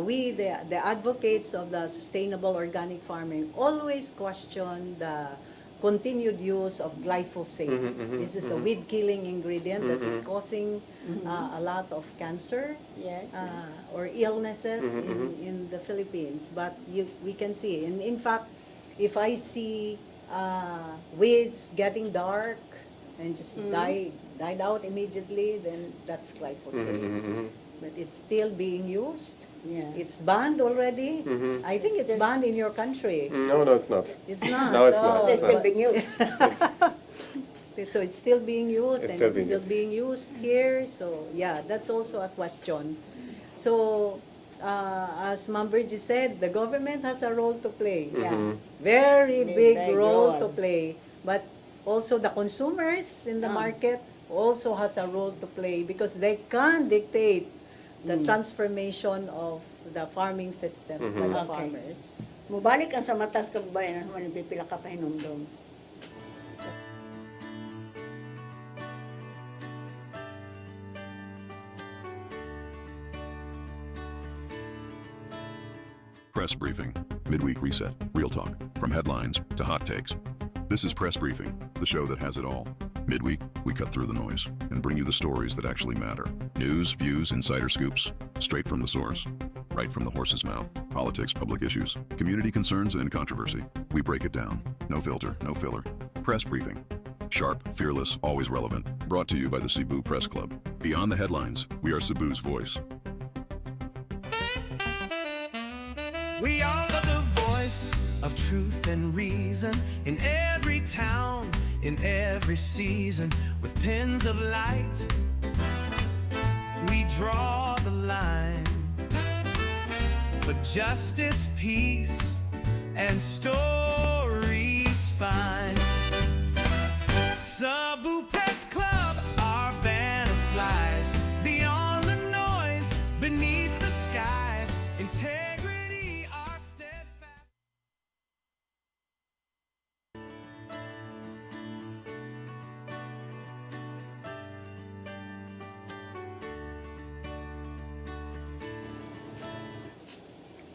we, the advocates of the sustainable organic farming, always question the continued use of glyphosate. This is a weed-killing ingredient that is causing a lot of cancer Yes. or illnesses in the Philippines. But we can see, and in fact, if I see weeds getting dark and just died out immediately, then that's glyphosate. But it's still being used. Yeah. It's banned already. I think it's banned in your country. No, it's not. It's not. No, it's not. They're It's still not. being used. So it's still being used, It's and still it's being still used. being used here. So yeah, that's also a question. So as Mamberji said, the government has a role to play. Yeah. Very big Big role role. to play. But also the consumers in the market also has a role to play because they can dictate the transformation of the farming systems by the Okay. farmers. Mubalik ang sa matas kababayan naman yung pipila ka pahinumdum. Press Briefing, midweek reset, real talk, from headlines to hot takes. This is Press Briefing, the show that has it all. Midweek, we cut through the noise and bring you the stories that actually matter. News, views, insider scoops, straight from the source, right from the horse's mouth. Politics, public issues, community concerns, and controversy. We break it down. No filter, no filler. Press Briefing. Sharp, fearless, always relevant. Brought to you by the Cebu Press Club. Beyond the headlines, we are Cebu's voice. We are the voice of truth and reason in every town, in every season, with pens of light. We draw the line for justice, peace, and story spine. Cebu Press Club, our banner flies beyond the noise, beneath the skies. Integrity, our steadfast.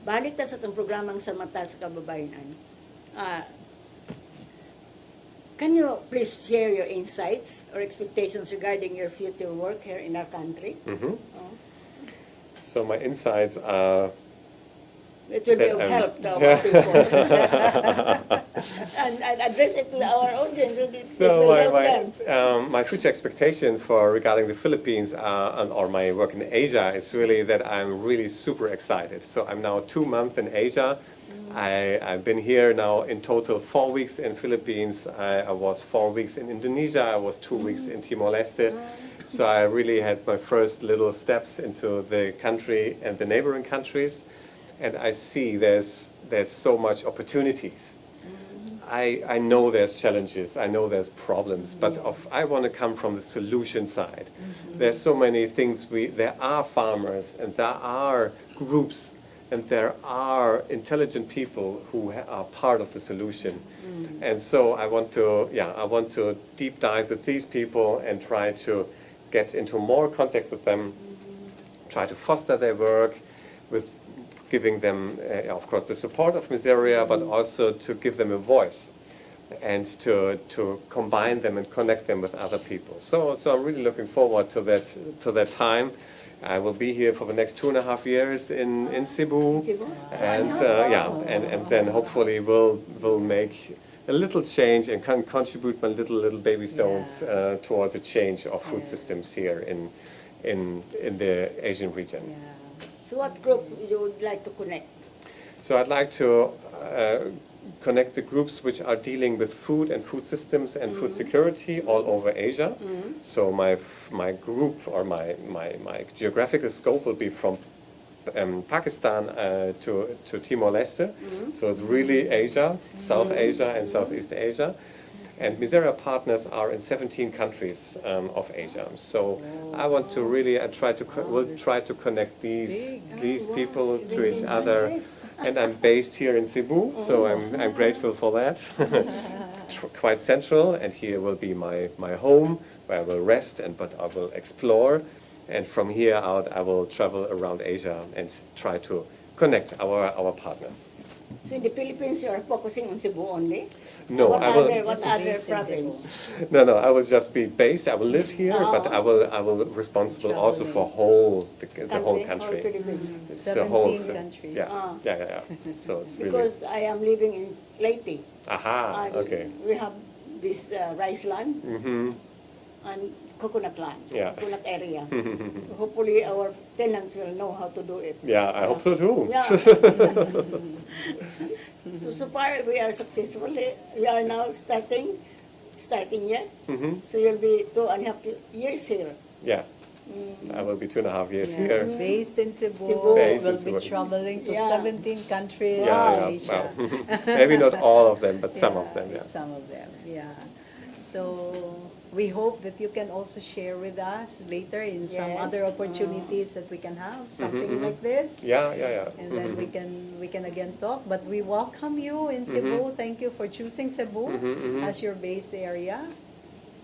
Balik ta sa itong programang sa mata sa kababayan. Can you please share your insights or expectations regarding your future work here in our country? So my insights are It will be of That, help to our people. and address it to our audience. This so will help them. my future expectations for regarding the Philippines or my work in Asia is really that I'm really super excited. So I'm now 2 months in Asia. I've been here now in total 4 weeks in Philippines. I was 4 weeks in Indonesia. I was 2 weeks in Timor-Leste. So I really had my first little steps into the country and the neighboring countries. And I see there's so much opportunities. I know there's challenges, I know there's problems, but I want to come from the solution side. There's so many things there are farmers and there are groups and there are intelligent people who are part of the solution. And so I want to deep dive with these people and try to get into more contact with them, try to foster their work with giving them, of course, the support of Miseria, but also to give them a voice and to combine them and connect them with other people. So I'm really looking forward to that time. I will be here for the next 2.5 years in Cebu, and and then hopefully we'll make a little change and can contribute my little baby stones towards a change of food systems here in the Asian region. So what group you would like to connect? So I'd like to connect the groups which are dealing with food and food systems and food security all over Asia. So my group or my geographical scope will be from Pakistan to Timor-Leste. So it's really Asia, South Asia and Southeast Asia. And Misera partners are in 17 countries of Asia. So I want to really will try to connect these people to each other. And I'm based here in Cebu, so I'm grateful for that. Quite central, and here will be my home where I will rest but I will explore. And from here out, I will travel around Asia and try to connect our partners. So in the Philippines, you are focusing on Cebu only? No, what I will. What other province? No, I will just be based. I will live here, but I will responsible also for the whole country. The whole 17 countries. Yeah. So it's because I am living in Leyte. Aha, okay. We have this rice land Mm-hmm. and coconut land, Yeah. coconut area. Hopefully our tenants will know how to do it. Yeah, I hope so too. Yeah. So far we are successful. We are now starting yet. Mm-hmm. So you'll be 2.5 years here. Yeah. I will be 2.5 years here. Based in Cebu, Based in will be Cebu. traveling to Yeah. 17 countries Yeah, in Asia. well, maybe not all of them, but some of them. Yeah. Some of them, yeah. So we hope that you can also share with us later in some Yes. other opportunities that we can have, something like this. Yeah. And then we can again talk. But we welcome you in Cebu. Thank you for choosing Cebu as your base area.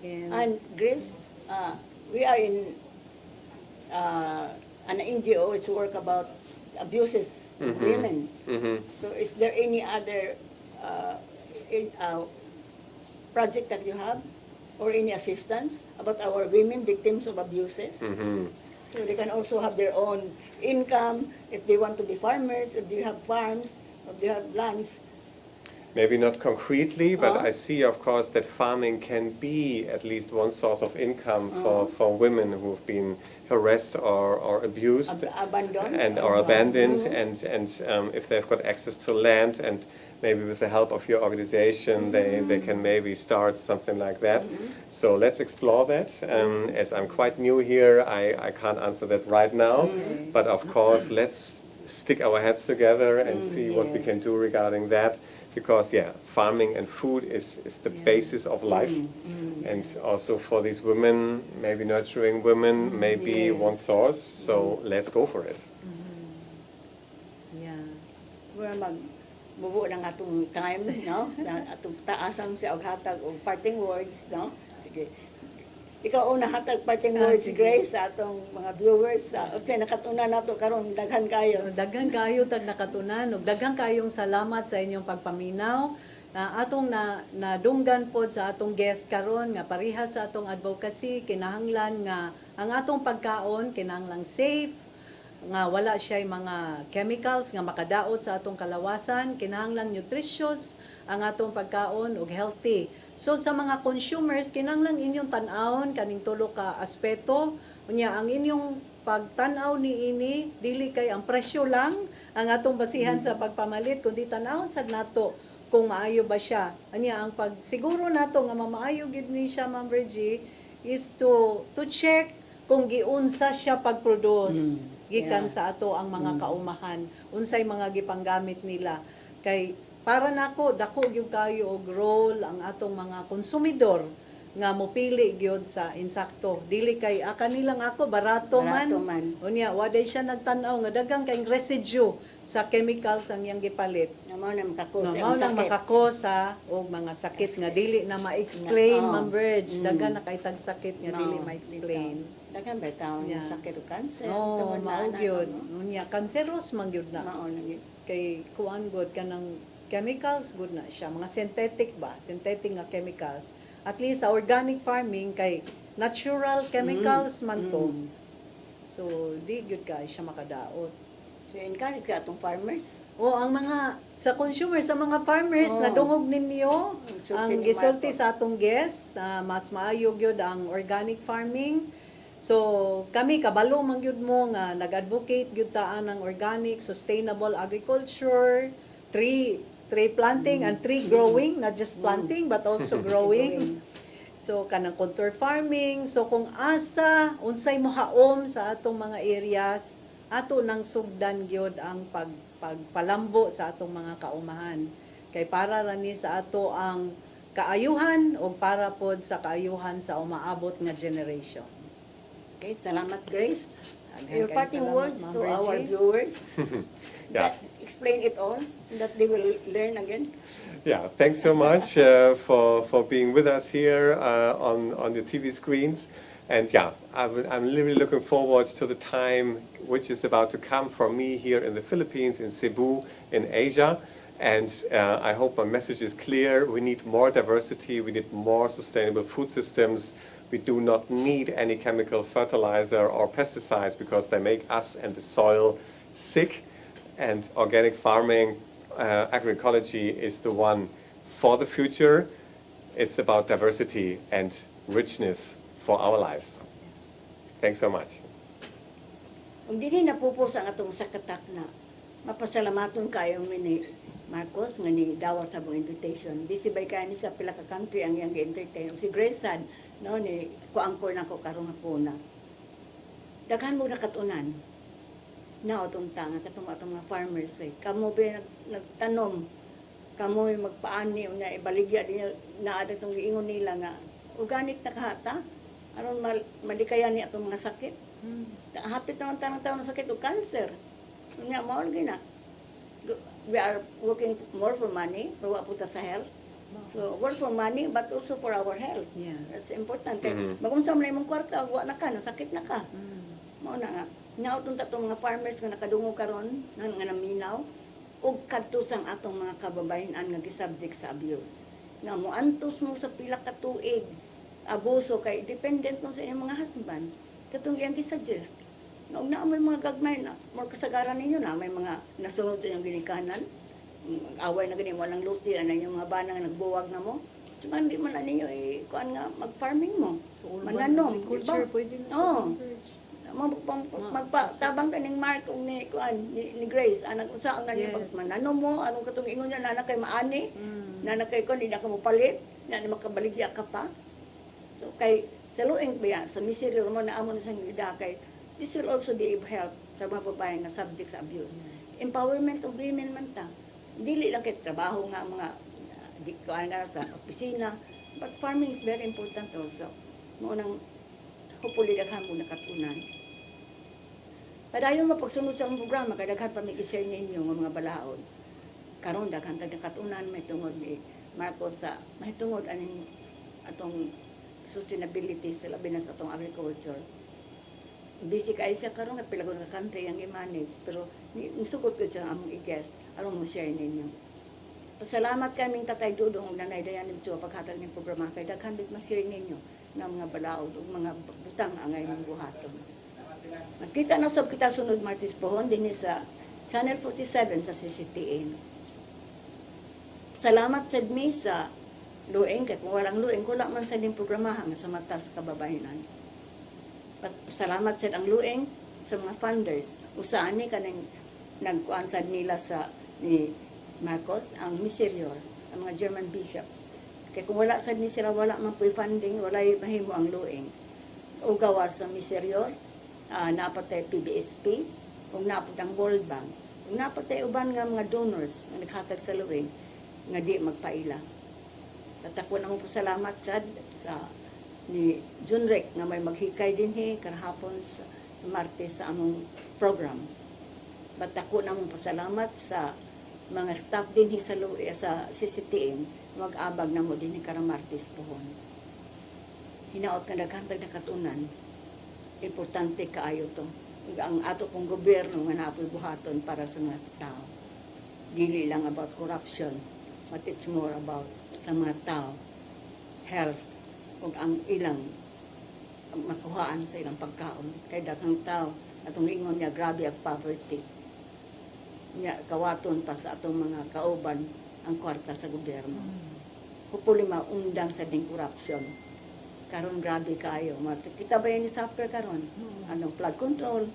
And Grace, we are in an NGO which work about abuses of women. So is there any other project that you have or any assistance about our women victims of abuses? So they can also have their own income if they want to be farmers, if they have farms, if they have lands. Maybe not concretely, but I see, of course, that farming can be at least one source of income for women who've been harassed or abused Abandoned. or abandoned, and if they've got access to land, and maybe with the help of your organization, they can maybe start something like that. So let's explore that. As I'm quite new here, I can't answer that right now, but of course, let's stick our heads together and see what we can do regarding that. Because farming and food is the basis of life, and also for these women, maybe nurturing women, maybe one source. So let's go for it. Yeah. We're magbubuo ng atong time, no? Na atong taasan sa hatag og parting words, no? Sige. Ikaw una hatag parting words, sige. Grace, sa atong mga viewers. Unsay nakatuna nato karon daghan kayo. Daghan kayo tag nakatunan ug daghan kayong salamat sa inyong pagpaminaw na atong nadunggan pod sa atong guest karon nga parehas sa atong advocacy kinahanglan nga ang atong pagkaon kinahanglan safe nga wala siya mga chemicals nga makadaot sa atong kalawasan, kinahanglan nutritious ang atong pagkaon ug healthy. So sa mga consumers kinahanglan inyong tan-awon kaning tulo ka aspeto unya ang inyong pagtan-aw niini dili kay ang presyo lang ang atong basihan sa pagpamalit kundi tan-awon sad nato kung maayo ba siya. Anya ang pagsiguro nato nga mamaayo gid ni siya, Ma'am Virgie, is to check kung giunsa siya pag-produce gikan sa ato ang mga kaumahan unsay mga gipanggamit nila kay para nako dako gyud kayo og role ang atong mga konsumidor nga mopili gyud sa insakto dili kay kanilang ako barato man unya wa day siya nagtan-aw nga daghang kay residue sa chemicals ang iyang gipalit Na mao na makakosa mao nang makakosa og mga sakit nga dili na ma-explain, Ma'am Virge. Daghan na kay tag sakit nga dili ma-explain. Daghan ba taon Yeah. sakit o cancer? No, tungod mao na gyud. Unya cancerous man gyud na. Mao na gyud. Kay kuan gud kanang chemicals good na siya, mga synthetic nga chemicals. At least sa organic farming kay natural chemicals man to. So di gyud kay siya makadaot. So encourage ka atong farmers. O ang mga sa consumers, sa mga farmers na dungog ninyo ang gisulti sa atong guest na mas maayo gyud ang organic farming. So kami kabalo man gyud mo nga nag-advocate gyud taan ng organic sustainable agriculture, tree planting and tree growing, not just planting but also growing. So kanang contour farming, so kung asa unsay mohaom sa atong mga areas, ato nang sugdan gyud ang pagpalambo sa atong mga kaumahan. Kay para ra ni sa ato ang kaayuhan o para pod sa kaayuhan sa umaabot nga generations. Okay, salamat Grace. Daghang Your kayong parting salamat, words Ma'am to our Virgie. viewers. Yeah. That explain it all, that they will learn again. Yeah, thanks so much for being with us here on the TV screens. And yeah, I'm really looking forward to the time which is about to come for me here in the Philippines, in Cebu, in Asia. And I hope my message is clear. We need more diversity. We need more sustainable food systems. We do not need any chemical fertilizer or pesticides because they make us and the soil sick. And organic farming, agroecology is the one for the future. It's about diversity and richness for our lives. Thanks so much. Kung dili napupos ang atong sakatak na, mapasalamaton kayo ni Marcos nga ni dawat sa mong invitation. Busy by kayo ni sa pila ka country ang iyang gi-entertain. Si Grace sad, no, ni kuangkor na ko karong hapuna. Daghan mo nakatunan. Na otong tanga katong atong mga farmers eh. Kamo ba nagtanom, kamo magpaani unya ibaligya din na ada tong giingon nila nga organic na kahata aron malikayan ni atong mga sakit. Hapit naman tanang taon na sakit o cancer. Unya mao gina. We are working more for money, pero wa puta sa health. So work for money but also for our health. Yeah. That's important. Magunsa man imong kwarta wa na ka, nasakit na ka. Mao na nga. Nautong tatong mga farmers nga nakadungo karon nga naminaw ug kadto sang atong mga kababayen-an nga gisubject sa abuse. Nga moantos mo sa pila ka tuig abuso kay dependent mo sa inyong mga husband. Katong iyang gisuggest. Nga na may mga gagmay na more kasagaran ninyo na may mga nasunod sa inyong ginikanan. Away na gani walang luti ana inyong mga banang nagbuwag na mo. Diba, hindi man na ninyo kuan nga mag-farming mo. So, Mananom, culture pwede na Oo. sa Magpatabang ka ning Mark ni kuan ni Grace anak usa ang Yes. yes. Manano mo anong katong ingon niya nana kay maani nana kay kon di na ka mo palit na makabaligya ka pa so kay sa luing ba sa misery mo na amo na sang gida kay this will also be help sa mga babae na subject sa abuse empowerment of women man ta dili lang kay trabaho nga mga di kuan nga sa opisina but farming is very important also mo nang hopefully daghan mo nakatunan. Padayon mapagsunod sa akong programa, kay daghan pa may i-share ninyo ng mga balaod. Karon daghan tag nakatunan may tungod ni Marcos sa may tungod aning atong sustainability sa labi na sa atong agriculture. Busy kay siya karon nga pila ka country ang i-manage pero nisugod ko siya among i-guest aron mo share ninyo. Pasalamat kaming Tatay Dudong ug Nanay Dayan nito paghatag ning programa kay daghan bit ma-share ninyo ng mga balaod ug mga butang angay mong buhaton. Magkita na sab kita sunod Martes pohon dinhi sa Channel 47 sa CCTN. Salamat sad mi sa lueng kay kung walang lueng wala man sa ning programahan sa mata sa kababayenan. Salamat sad ang lueng sa mga funders. Usahan ni kanang nagkuan sad nila sa ni Marcos ang miserior, ang mga German bishops. Kaya kung wala sad ni sila wala man puy funding, wala mahimo ang lueng. O gawas sa miserior, napatay PBSP, kung napatay ang World Bank, kung napatay uban nga mga donors nga naghatag sa luwing, nga di magpaila. Tatakon na mo po salamat sad sa ni Junrek nga may maghikay din karahapon sa Martes sa among program. Batakon na mo po salamat sa mga staff din sa CCTN, mag-abag na mo din karang Martes pohon. Hinaot ka naghantag na katunan, importante kaayo to. Ang ato kong gobyerno nga napoy buhaton para sa mga tao. Dili lang about corruption, but it's more about sa mga tao, health, ug ang ilang makuhaan sa ilang pagkaon. Kay daghang tao, atong ingon niya, grabe ang poverty. Niya, kawaton pa sa atong mga kauban ang kwarta sa gobyerno. Hopefully maundang sa ding corruption. Karon grabe kayo. Kita ba yan ni Sapper karon? Anong flood control?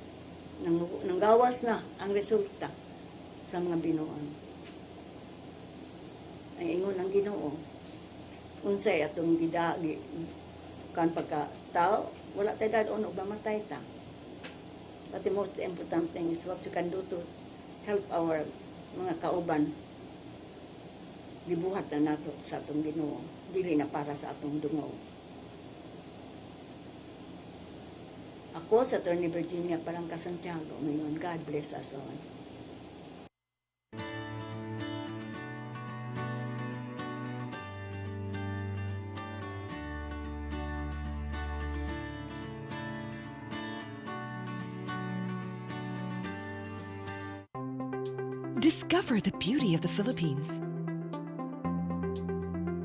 Nanggawas na ang resulta sa mga binuon. Ang ingon ang Ginoo. Unsay atong kan pagka tao, wala tayo dadon og mamatay ta. But the most important thing is what we can do to help our mga kauban. Gibuhat na nato sa atong Ginoo, dili na para sa atong dungaw. Ako sa Attorney Virginia Palangka Santiago, ngayon, God bless us all. Discover the beauty of the Philippines.